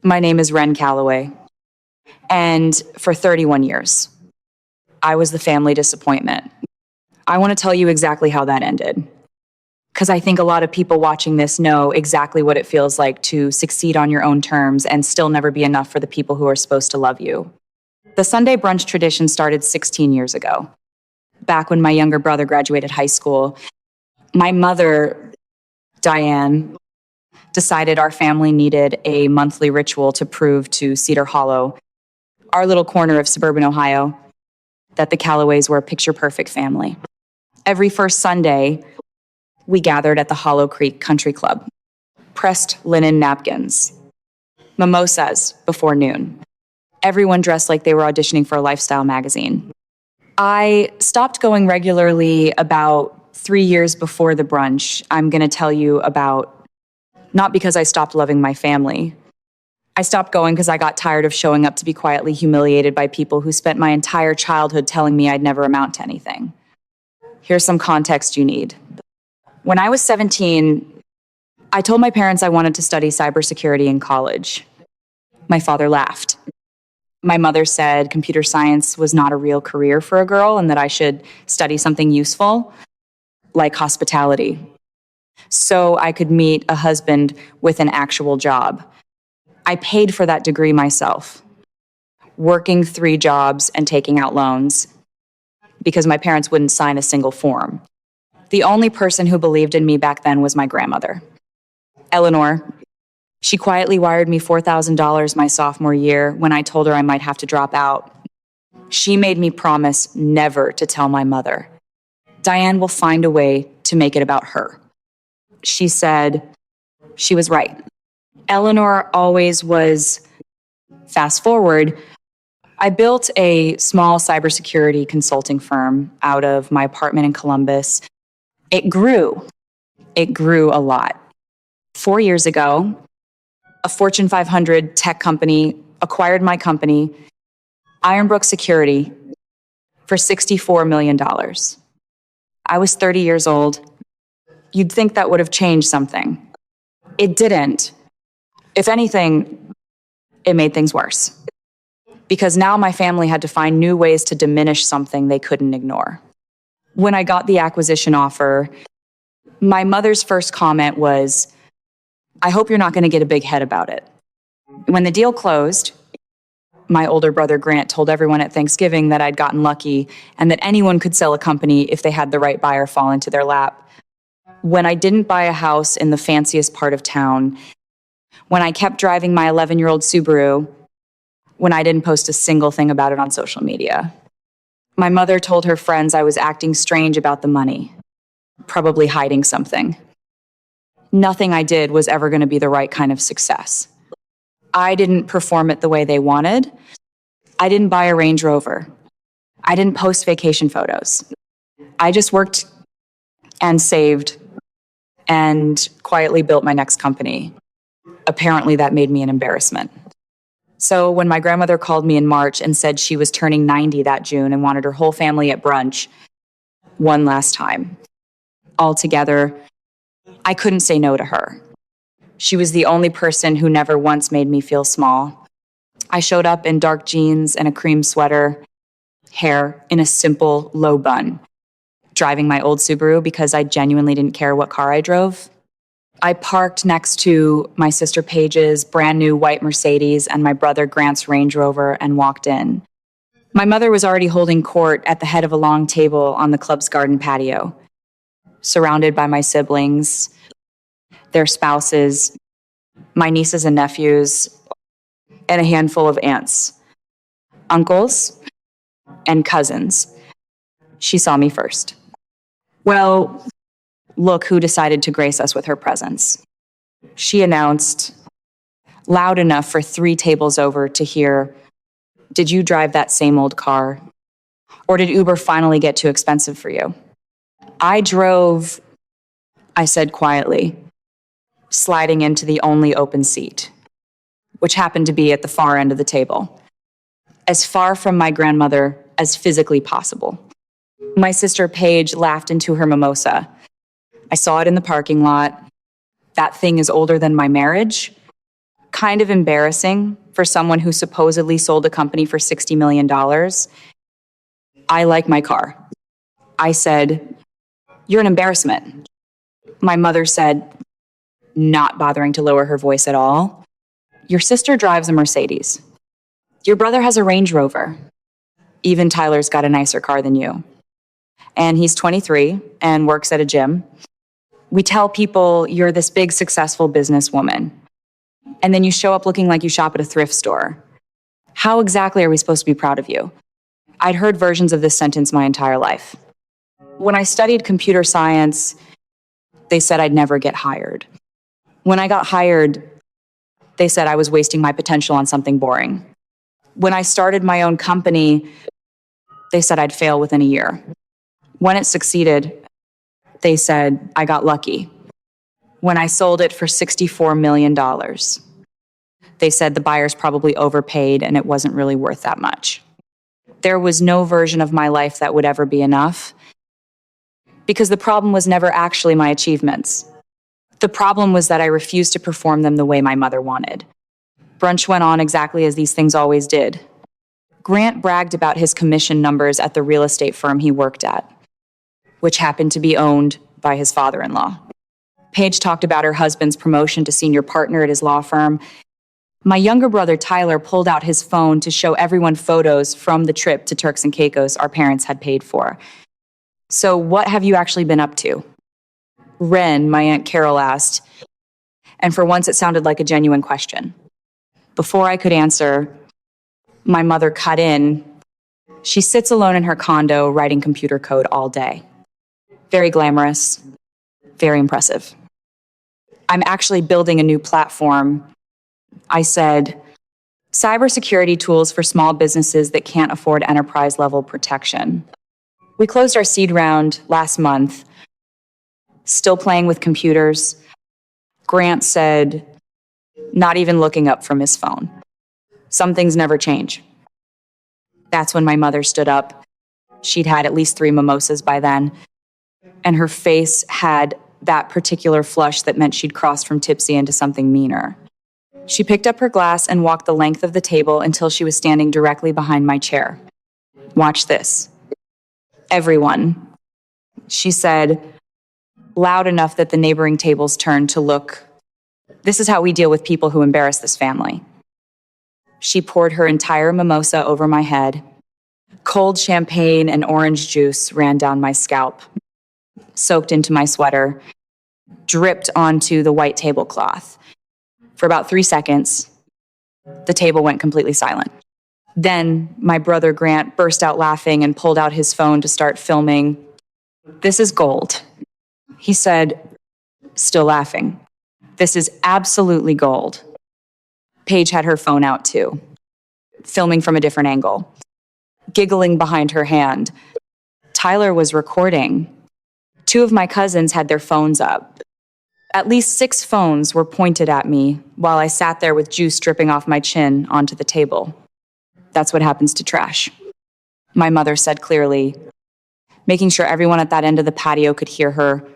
My name is Ren Calloway, and for 31 years, I was the family disappointment. I want to tell you exactly how that ended, because I think a lot of people watching this know exactly what it feels like to succeed on your own terms and still never be enough for the people who are supposed to love you. The Sunday brunch tradition started 16 years ago, back when my younger brother graduated high school. My mother, Diane, decided our family needed a monthly ritual to prove to Cedar Hollow, our little corner of suburban Ohio, that the Callaways were a picture-perfect family. Every first Sunday, we gathered at the Hollow Creek Country Club, pressed linen napkins, mimosas before noon. Everyone dressed like they were auditioning for a lifestyle magazine. I stopped going regularly about 3 years before the brunch. I'm going to tell you about, not because I stopped loving my family. I stopped going because I got tired of showing up to be quietly humiliated by people who spent my entire childhood telling me I'd never amount to anything. Here's some context you need. When I was 17, I told my parents I wanted to study cybersecurity in college. My father laughed. My mother said computer science was not a real career for a girl and that I should study something useful, like hospitality, so I could meet a husband with an actual job. I paid for that degree myself, working 3 jobs and taking out loans because my parents wouldn't sign a single form. The only person who believed in me back then was my grandmother, Eleanor. She quietly wired me $4,000 my sophomore year when I told her I might have to drop out. She made me promise never to tell my mother. Diane will find a way to make it about her. She said she was right. Eleanor always was. Fast forward, I built a small cybersecurity consulting firm out of my apartment in Columbus. It grew. It grew a lot. 4 years ago, a Fortune 500 tech company acquired my company, Ironbrook Security, for $64 million. I was 30 years old. You'd think that would have changed something. It didn't. If anything, it made things worse. Because now my family had to find new ways to diminish something they couldn't ignore. When I got the acquisition offer, my mother's first comment was, "I hope you're not going to get a big head about it." When the deal closed, my older brother Grant told everyone at Thanksgiving that I'd gotten lucky and that anyone could sell a company if they had the right buyer fall into their lap. When I didn't buy a house in the fanciest part of town, when I kept driving my 11-year-old Subaru, when I didn't post a single thing about it on social media. My mother told her friends I was acting strange about the money, probably hiding something. Nothing I did was ever going to be the right kind of success. I didn't perform it the way they wanted. I didn't buy a Range Rover. I didn't post vacation photos. I just worked and saved and quietly built my next company. Apparently, that made me an embarrassment. So when my grandmother called me in March and said she was turning 90 that June and wanted her whole family at brunch one last time, all together, I couldn't say no to her. She was the only person who never once made me feel small. I showed up in dark jeans and a cream sweater, hair in a simple, low bun, driving my old Subaru because I genuinely didn't care what car I drove. I parked next to my sister Paige's brand new white Mercedes and my brother Grant's Range Rover and walked in. My mother was already holding court at the head of a long table on the club's garden patio, surrounded by my siblings, their spouses, my nieces and nephews, and a handful of aunts, uncles, and cousins. She saw me first. Well, look who decided to grace us with her presence. She announced, loud enough for 3 tables over to hear, "Did you drive that same old car? Or did Uber finally get too expensive for you?" "I drove," I said quietly, sliding into the only open seat, which happened to be at the far end of the table, as far from my grandmother as physically possible. My sister Paige laughed into her mimosa. "I saw it in the parking lot. That thing is older than my marriage. kind of embarrassing for someone who supposedly sold a company for $60 million. I like my car. I said, "You're an embarrassment." My mother said, not bothering to lower her voice at all, "Your sister drives a Mercedes. Your brother has a Range Rover. Even Tyler's got a nicer car than you. And he's 23 and works at a gym. We tell people you're this big, successful businesswoman. And then you show up looking like you shop at a thrift store. How exactly are we supposed to be proud of you?" I'd heard versions of this sentence my entire life. When I studied computer science, they said I'd never get hired. When I got hired, they said I was wasting my potential on something boring. When I started my own company, they said I'd fail within a year. When it succeeded, they said I got lucky. When I sold it for $64 million, they said the buyers probably overpaid and it wasn't really worth that much. There was no version of my life that would ever be enough, because the problem was never actually my achievements. The problem was that I refused to perform them the way my mother wanted. Brunch went on exactly as these things always did. Grant bragged about his commission numbers at the real estate firm he worked at, which happened to be owned by his father-in-law. Paige talked about her husband's promotion to senior partner at his law firm. My younger brother, Tyler, pulled out his phone to show everyone photos from the trip to Turks and Caicos our parents had paid for. "So what have you actually been up to?" Ren, my Aunt Carol, asked, and for once it sounded like a genuine question. Before I could answer, my mother cut in. She sits alone in her condo writing computer code all day. Very glamorous, very impressive. "I'm actually building a new platform." I said, "Cybersecurity tools for small businesses that can't afford enterprise-level protection." We closed our seed round last month. Still playing with computers. Grant said, not even looking up from his phone. Some things never change. That's when my mother stood up. She'd had at least 3 mimosas by then, and her face had that particular flush that meant she'd crossed from tipsy into something meaner. She picked up her glass and walked the length of the table until she was standing directly behind my chair. "Watch this. Everyone," she said, loud enough that the neighboring tables turned to look. "This is how we deal with people who embarrass this family." She poured her entire mimosa over my head. Cold champagne and orange juice ran down my scalp, soaked into my sweater, dripped onto the white tablecloth. For about 3 seconds, the table went completely silent. Then my brother Grant burst out laughing and pulled out his phone to start filming. "This is gold," he said, still laughing. "This is absolutely gold." Paige had her phone out too, filming from a different angle, giggling behind her hand. Tyler was recording. 2 of my cousins had their phones up. At least 6 phones were pointed at me while I sat there with juice dripping off my chin onto the table. That's what happens to trash, my mother said clearly, making sure everyone at that end of the patio could hear her.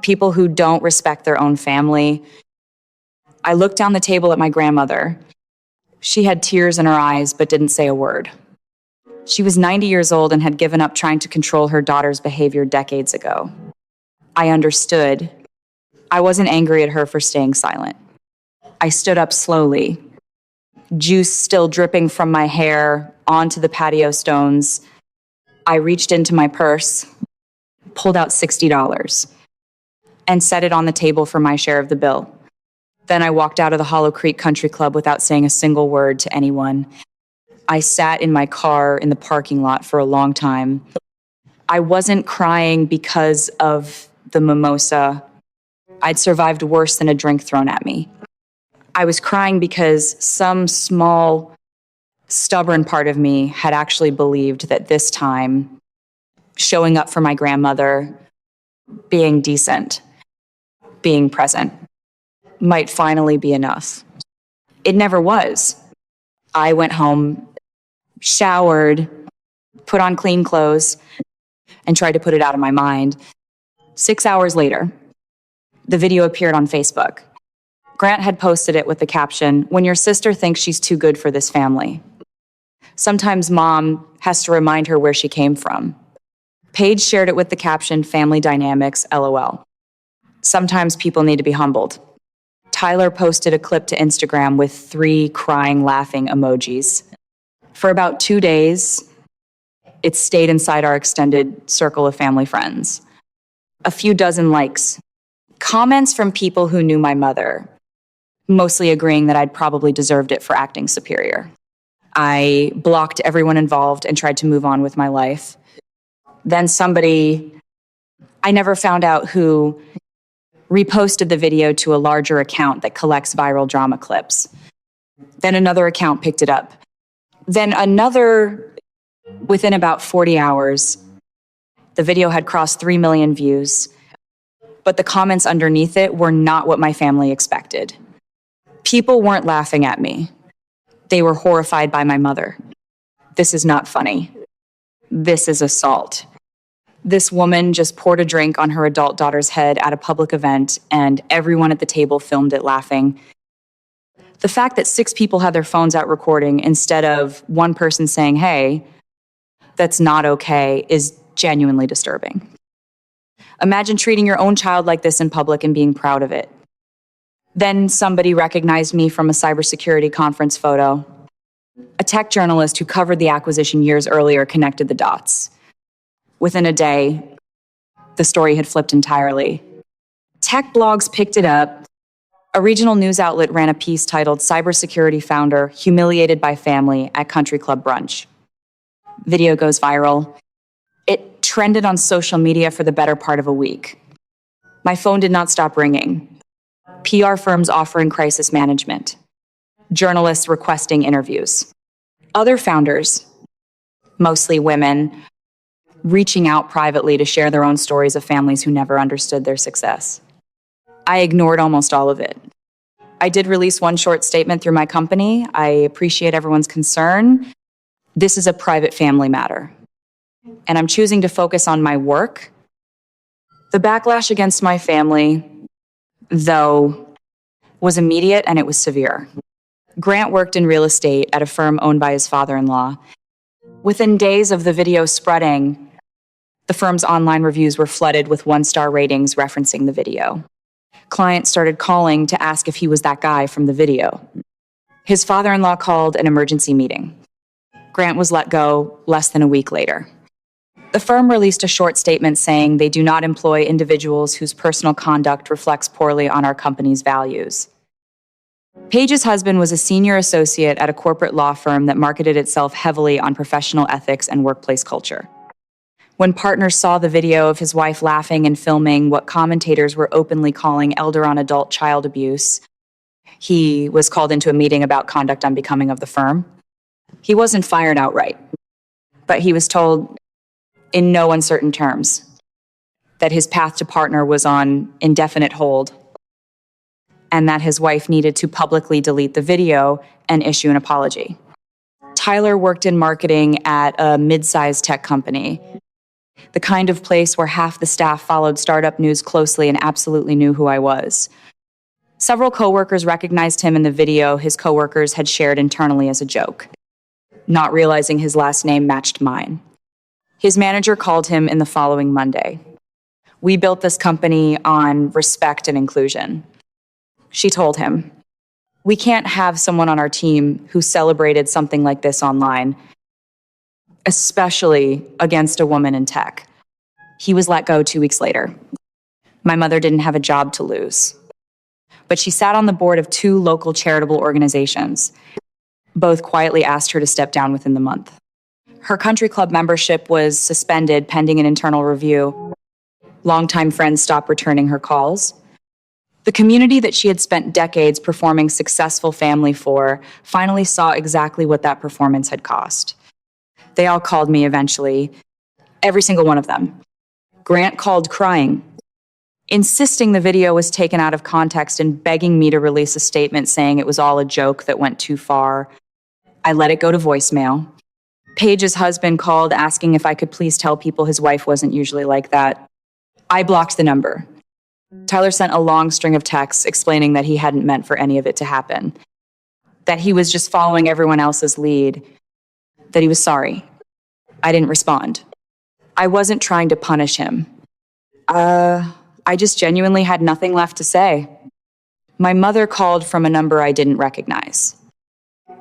People who don't respect their own family. I looked down the table at my grandmother. She had tears in her eyes but didn't say a word. She was 90 years old and had given up trying to control her daughter's behavior decades ago. I understood. I wasn't angry at her for staying silent. I stood up slowly, juice still dripping from my hair onto the patio stones. I reached into my purse, pulled out $60, and set it on the table for my share of the bill. Then I walked out of the Hollow Creek Country Club without saying a single word to anyone. I sat in my car in the parking lot for a long time. I wasn't crying because of the mimosa. I'd survived worse than a drink thrown at me. I was crying because some small, stubborn part of me had actually believed that this time, showing up for my grandmother, being decent, being present, might finally be enough. It never was. I went home, showered, put on clean clothes, and tried to put it out of my mind. 6 hours later, the video appeared on Facebook. Grant had posted it with the caption, "When your sister thinks she's too good for this family." Sometimes mom has to remind her where she came from. Paige shared it with the caption, "Family dynamics, LOL." Sometimes people need to be humbled. Tyler posted a clip to Instagram with 3 crying, laughing emojis. For about 2 days, it stayed inside our extended circle of family friends. A few dozen likes. Comments from people who knew my mother, mostly agreeing that I'd probably deserved it for acting superior. I blocked everyone involved and tried to move on with my life. Then somebody, I never found out who, reposted the video to a larger account that collects viral drama clips. Then another account picked it up. Then another, within about 40 hours, the video had crossed 3 million views, but the comments underneath it were not what my family expected. People weren't laughing at me. They were horrified by my mother. "This is not funny. This is assault. This woman just poured a drink on her adult daughter's head at a public event, and everyone at the table filmed it laughing." The fact that 6 people had their phones out recording instead of one person saying, "Hey, that's not okay," is genuinely disturbing. Imagine treating your own child like this in public and being proud of it. Then somebody recognized me from a cybersecurity conference photo. A tech journalist who covered the acquisition years earlier connected the dots. Within a day, the story had flipped entirely. Tech blogs picked it up. A regional news outlet ran a piece titled "Cybersecurity Founder Humiliated by Family at Country Club Brunch." Video goes viral. It trended on social media for the better part of a week. My phone did not stop ringing. PR firms offering crisis management. Journalists requesting interviews. Other founders, mostly women, reaching out privately to share their own stories of families who never understood their success. I ignored almost all of it. I did release one short statement through my company. I appreciate everyone's concern. This is a private family matter, and I'm choosing to focus on my work. The backlash against my family, though, was immediate and it was severe. Grant worked in real estate at a firm owned by his father-in-law. Within days of the video spreading, the firm's online reviews were flooded with 1-star ratings referencing the video. Clients started calling to ask if he was that guy from the video. His father-in-law called an emergency meeting. Grant was let go less than a week later. The firm released a short statement saying they do not employ individuals whose personal conduct reflects poorly on our company's values. Paige's husband was a senior associate at a corporate law firm that marketed itself heavily on professional ethics and workplace culture. When partners saw the video of his wife laughing and filming what commentators were openly calling elder-on-adult child abuse, he was called into a meeting about conduct unbecoming of the firm. He wasn't fired outright, but he was told in no uncertain terms that his path to partner was on indefinite hold and that his wife needed to publicly delete the video and issue an apology. Tyler worked in marketing at a mid-sized tech company, the kind of place where half the staff followed startup news closely and absolutely knew who I was. Several coworkers recognized him in the video his coworkers had shared internally as a joke, not realizing his last name matched mine. His manager called him in the following Monday. "We built this company on respect and inclusion." She told him, "We can't have someone on our team who celebrated something like this online, especially against a woman in tech." He was let go 2 weeks later. My mother didn't have a job to lose, but she sat on the board of 2 local charitable organizations. Both quietly asked her to step down within the month. Her country club membership was suspended pending an internal review. Longtime friends stopped returning her calls. The community that she had spent decades performing successful family for finally saw exactly what that performance had cost. They all called me eventually, every single one of them. Grant called crying, insisting the video was taken out of context and begging me to release a statement saying it was all a joke that went too far. I let it go to voicemail. Paige's husband called asking if I could please tell people his wife wasn't usually like that. I blocked the number. Tyler sent a long string of texts explaining that he hadn't meant for any of it to happen, that he was just following everyone else's lead, that he was sorry. I didn't respond. I wasn't trying to punish him. I just genuinely had nothing left to say. My mother called from a number I didn't recognize,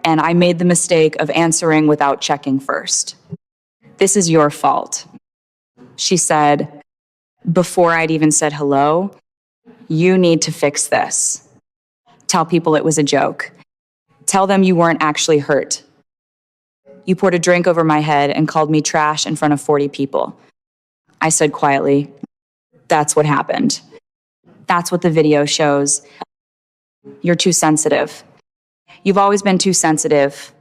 and I made the mistake of answering without checking first. "This is your fault," she said before I'd even said hello. "You need to fix this. Tell people it was a joke. Tell them you weren't actually hurt." You poured a drink over my head and called me trash in front of 40 people. I said quietly, "That's what happened. That's what the video shows. You're too sensitive. You've always been too sensitive.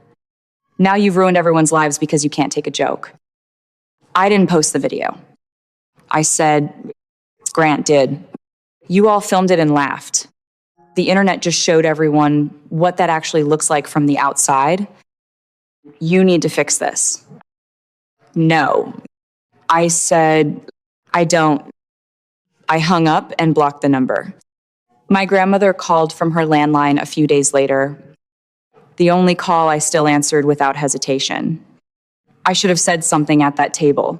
Now you've ruined everyone's lives because you can't take a joke." I didn't post the video. I said, Grant did. You all filmed it and laughed. The internet just showed everyone what that actually looks like from the outside. You need to fix this. No. I said, I don't. I hung up and blocked the number. My grandmother called from her landline a few days later. The only call I still answered without hesitation. I should have said something at that table.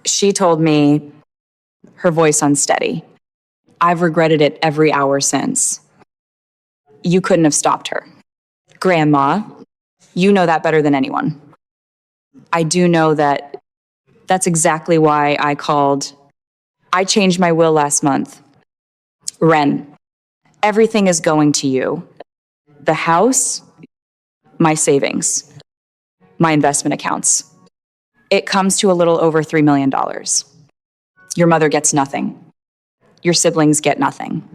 She told me, her voice unsteady, "I've regretted it every hour since. You couldn't have stopped her. Grandma, you know that better than anyone." I do know that that's exactly why I called. I changed my will last month. Ren, everything is going to you. The house, my savings, my investment accounts. It comes to a little over $3 million. Your mother gets nothing. Your siblings get nothing.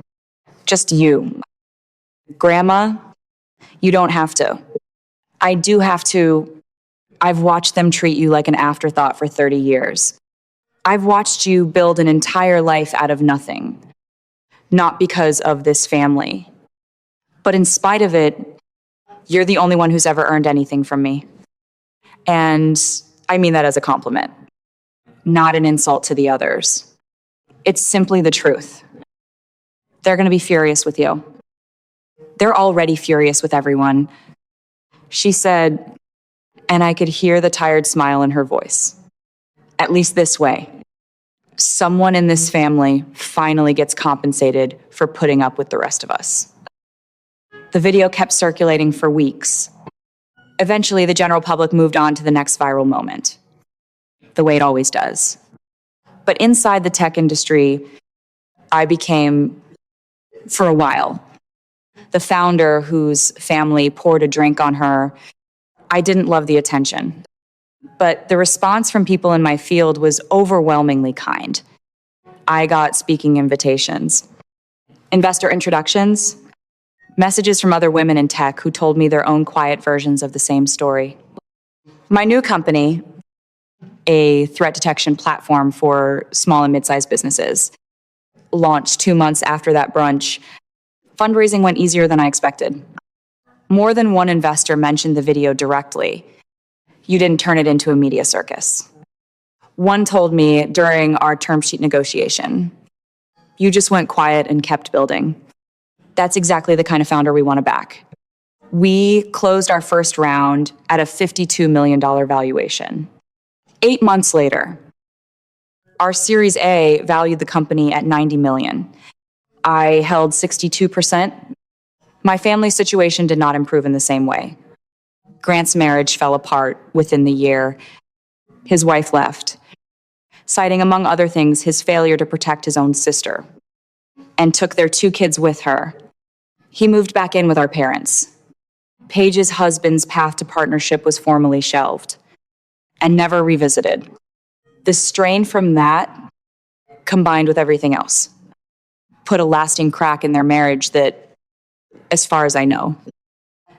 Just you. Grandma, you don't have to. I do have to. I've watched them treat you like an afterthought for 30 years. I've watched you build an entire life out of nothing. Not because of this family. But in spite of it, you're the only one who's ever earned anything from me. And I mean that as a compliment, not an insult to the others. It's simply the truth. They're going to be furious with you. They're already furious with everyone. She said, and I could hear the tired smile in her voice. At least this way, someone in this family finally gets compensated for putting up with the rest of us. The video kept circulating for weeks. Eventually, the general public moved on to the next viral moment, the way it always does. But inside the tech industry, I became, for a while, the founder whose family poured a drink on her. I didn't love the attention, but the response from people in my field was overwhelmingly kind. I got speaking invitations, investor introductions, messages from other women in tech who told me their own quiet versions of the same story. My new company, a threat detection platform for small and mid-sized businesses, launched 2 months after that brunch. Fundraising went easier than I expected. More than one investor mentioned the video directly. You didn't turn it into a media circus. One told me during our term sheet negotiation, you just went quiet and kept building. That's exactly the kind of founder we want to back. We closed our first round at a $52 million valuation. 8 months later, our Series A valued the company at $90 million. I held 62%. My family situation did not improve in the same way. Grant's marriage fell apart within the year. His wife left, citing, among other things, his failure to protect his own sister, and took their 2 kids with her. He moved back in with our parents. Paige's husband's path to partnership was formally shelved and never revisited. The strain from that, combined with everything else, put a lasting crack in their marriage that, as far as I know,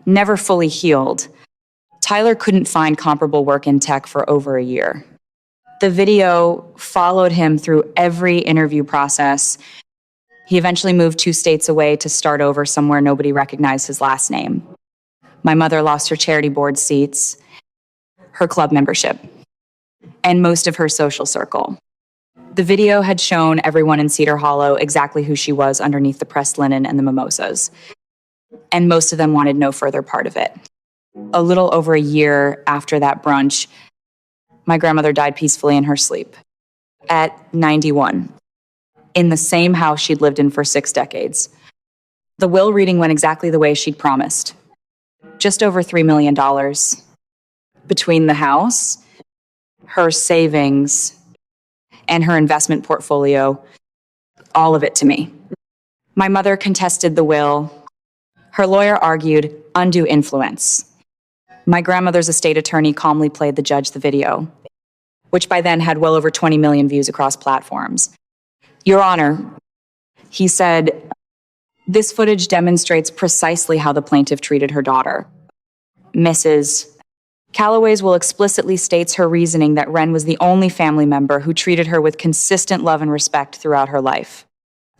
never fully healed. Tyler couldn't find comparable work in tech for over a year. The video followed him through every interview process. He eventually moved 2 states away to start over somewhere nobody recognized his last name. My mother lost her charity board seats, her club membership, and most of her social circle. The video had shown everyone in Cedar Hollow exactly who she was underneath the pressed linen and the mimosas, and most of them wanted no further part of it. A little over a year after that brunch, my grandmother died peacefully in her sleep at 91, in the same house she'd lived in for 6 decades. The will reading went exactly the way she'd promised. Just over $3 million between the house, her savings, and her investment portfolio, all of it to me. My mother contested the will. Her lawyer argued undue influence. My grandmother's estate attorney calmly played the judge the video, which by then had well over 20 million views across platforms. Your Honor, he said, this footage demonstrates precisely how the plaintiff treated her daughter. Mrs. Calloway's will explicitly states her reasoning that Wren was the only family member who treated her with consistent love and respect throughout her life.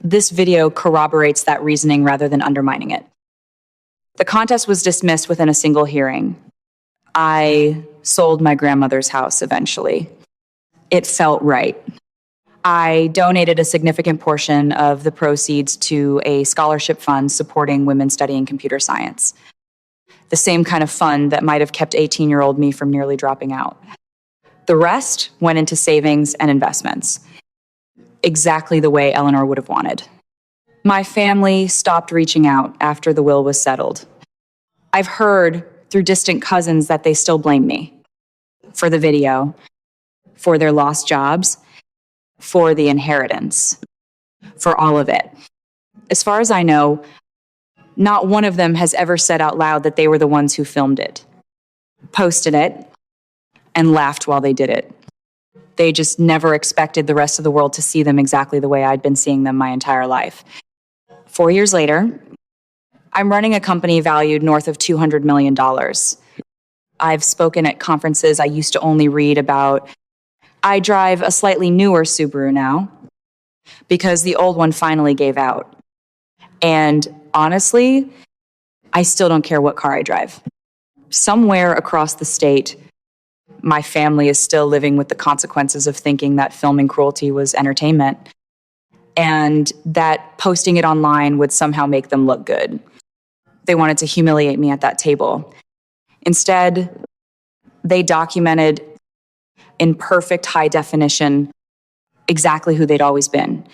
This video corroborates that reasoning rather than undermining it. The contest was dismissed within a single hearing. I sold my grandmother's house eventually. It felt right. I donated a significant portion of the proceeds to a scholarship fund supporting women studying computer science. The same kind of fund that might have kept 18-year-old me from nearly dropping out. The rest went into savings and investments, exactly the way Eleanor would have wanted. My family stopped reaching out after the will was settled. I've heard through distant cousins that they still blame me for the video, for their lost jobs, for the inheritance, for all of it. As far as I know, not one of them has ever said out loud that they were the ones who filmed it, posted it, and laughed while they did it. They just never expected the rest of the world to see them exactly the way I'd been seeing them my entire life. 4 years later, I'm running a company valued north of $200 million. I've spoken at conferences I used to only read about. I drive a slightly newer Subaru now because the old one finally gave out. And honestly, I still don't care what car I drive. Somewhere across the state, my family is still living with the consequences of thinking that filming cruelty was entertainment and that posting it online would somehow make them look good. They wanted to humiliate me at that table. Instead, they documented in perfect high definition exactly who they'd always been.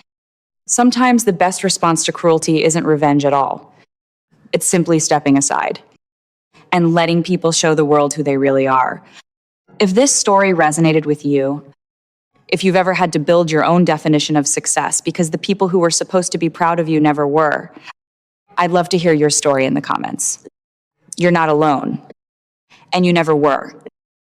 Sometimes the best response to cruelty isn't revenge at all. It's simply stepping aside and letting people show the world who they really are. If this story resonated with you, if you've ever had to build your own definition of success because the people who were supposed to be proud of you never were, I'd love to hear your story in the comments. You're not alone, and you never were.